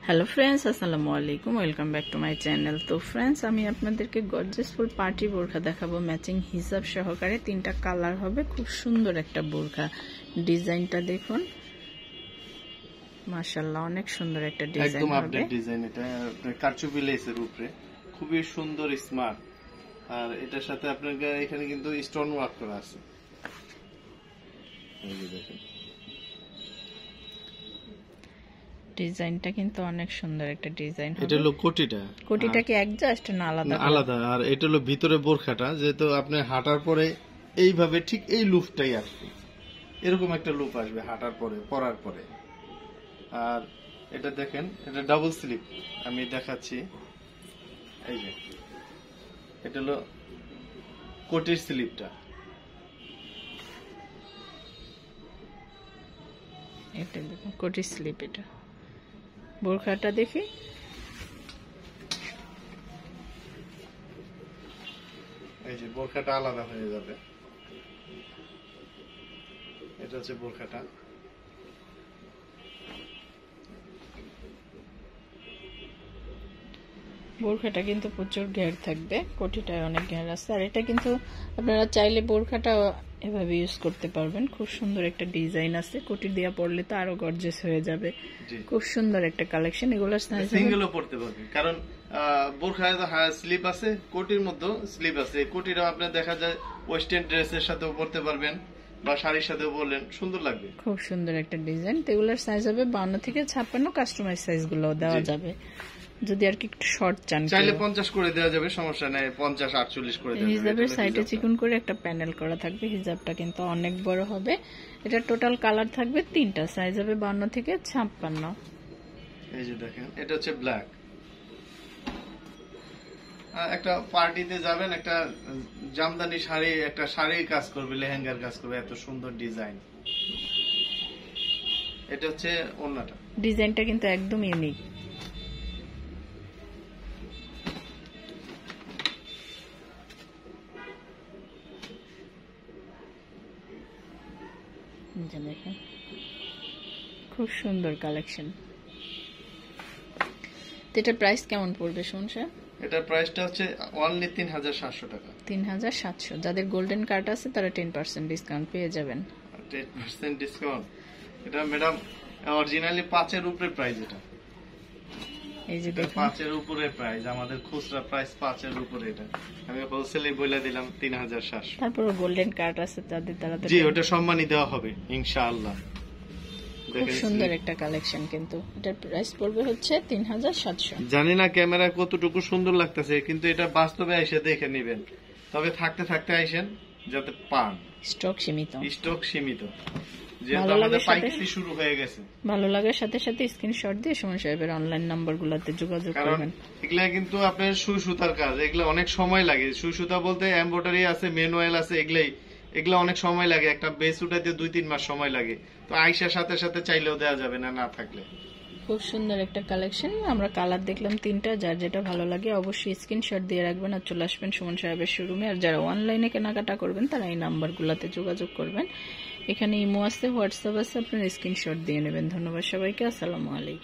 Hello friends, আসসালামু আলাইকুম, welcome back to my channel. তো ফ্রেন্ডস, আমি আপনাদেরকে গর্জিয়াস ফুল পার্টি বোরখা দেখাবো ম্যাচিং হিজাব সহকারে। 3টা কালার হবে, খুব সুন্দর একটা বোরখা। ডিজাইনটা দেখুন, মাশাআল্লাহ, অনেক সুন্দর একটা ডিজাইন হবে। একদম আপডেট ডিজাইন, এটা কারচুপি লেসের উপরে, খুবই সুন্দর স্মার্ট। আর এটার সাথে আপনাকে এখানে কিন্তু স্টোন ওয়ার্ক করা আছে, এই যে দেখেন। ডিজাইনটা কিন্তু অনেক সুন্দর একটা ডিজাইন হবে। এটা হলো কোটিটা কি অ্যাডজাস্ট না আলাদা? আলাদা। আর এটা হলো ভিতরে বোরখাটা, যেহেতু আপনি হাঁটার পরে এইভাবে ঠিক এই লুপটাই আসবে, এরকম একটা লুপ আসবে হাঁটার পরে, পরার পরে। আর এটা দেখেন, এটা ডাবল স্লিপ, আমি দেখাচ্ছি। এই যে এটা হলো কোটির স্লিপটা। এটা দেখুন, কোটি স্লিপ। এটা বোরখাটা দেখি, এই যে বোরখাটা আলাদা হয়ে যাবে। এটা হচ্ছে বোরখাটা। বোরখাটা কিন্তু প্রচুর ঘের থাকবে, কোটিটায় অনেক ঘের আছে। আর এটা কিন্তু আপনারা চাইলে বোরখাটা এভাবে ইউজ করতে পারবেন। খুব সুন্দর একটা ডিজাইন আছে, কোটি দিয়া পরলে তো আরো গর্জিয়াস হয়ে যাবে। খুব সুন্দর একটা কালেকশন। এগুলোর সিঙ্গেলও পড়তে পারবেন, কারণ বোরখায় তো স্লিপ আছে, কোটির মধ্যে স্লিপ আছে। কোটিটাও আপনি দেখা যায় ওয়েস্টার্ন ড্রেসের সাথেও পরতে পারবেন বা শাড়ির সাথেও বললেন, সুন্দর লাগবে। খুব সুন্দর একটা ডিজাইন। এগুলোর সাইজ হবে 52 থেকে 56। কাস্টমাইজ সাইজ গুলো দেওয়া যাবে, যদি আর কি একটু শর্ট চান চাইলে 50 করে দেওয়া যাবে, সমস্যা নাই। 50 48 করে দেওয়া যাবে। হিজাবের সাইডে চিকন করে একটা প্যানেল করা থাকবে। হিজাবটা কিন্তু অনেক বড় হবে। এটা টোটাল কালার থাকবে 3টা, সাইজ হবে 52 থেকে 56। এই যে দেখেন, এটা হচ্ছে ব্ল্যাক। একটা পার্টিতে যাবেন, একটা জামদানি শাড়ি, একটা শাড়ির কাজ করবে, লেহেঙ্গার কাজ করবে, এত সুন্দর ডিজাইন। এটা হচ্ছে ওড়নাটা। ডিজাইনটা কিন্তু একদম ইউনিক। দেখেন, খুব সুন্দর কালেকশন। এটা প্রাইস কেমন পড়বে শুনছে? এটার প্রাইসটা হচ্ছে অনলি 3700 টাকা। 3700। যাদের গোল্ডেন কার্ড আছে তারা 10% ডিসকাউন্ট পেয়ে যাবেন। 10% ডিসকাউন্ট। এটা ম্যাডাম অরিজিনালি 5 এর উপরে প্রাইস। এটা এই যে দেখুন, 5 এর উপরে প্রাইস, আমাদের খুচরা প্রাইস 5 এর উপরে। এটা আমি হোলসেলে বলে দিলাম 3700। তারপর গোল্ডেন কার্ড আছে তাদের দ্বারা জি, ওটা সম্মানই দেওয়া হবে ইনশাআল্লাহ। খুব সুন্দর একটা কালেকশন। কিন্তু এটার প্রাইস পড়বে হচ্ছে 3700। জানি না ক্যামেরা কতটুকু সুন্দর লাগতেছে, কিন্তু এটা বাস্তবে এসে দেখে নেবেন। তবে থাকতে থাকতে আইসেন যাতে পান। স্টক সীমিত, যেহেতু আমাদের পাইকারি শুরু হয়ে গেছে। ভালো লাগার সাথে সাথে স্ক্রিনশট দিয়ে সুমন সাহেবের অনলাইন নাম্বারগুলোতে যোগাযোগ করবেন। এগুলা কিন্তু আপনার সুই সুতার কাজ, এগুলা অনেক সময় লাগে। সুই সুতা বলতে এমব্রয়ডারি আছে, ম্যানুয়াল আছে, এগুলা অনেক সময় লাগে। একটা বেস উঠাইতে 2-3 মাস সময় লাগে। তো আইসার সাথে সাথে চাইলেও দেওয়া যাবে না, না থাকলে। খুব সুন্দর একটা কালেকশন। আমরা কালার দেখলাম 3টা, যার যেটা ভালো লাগে অবশ্যই স্ক্রিনশট দিয়ে রাখবেন আর চলে আসবেন সুমন সাহেবের শোরুমে। আর যারা অনলাইনে কেনাকাটা করবেন তারা এই নাম্বারগুলোতে যোগাযোগ করবেন। এখানে ইমো আছে, হোয়াটসঅ্যাপ আছে, আপনার স্ক্রিনশট দিয়ে নেবেন। ধন্যবাদ সবাইকে, আসসালামু আলাইকুম।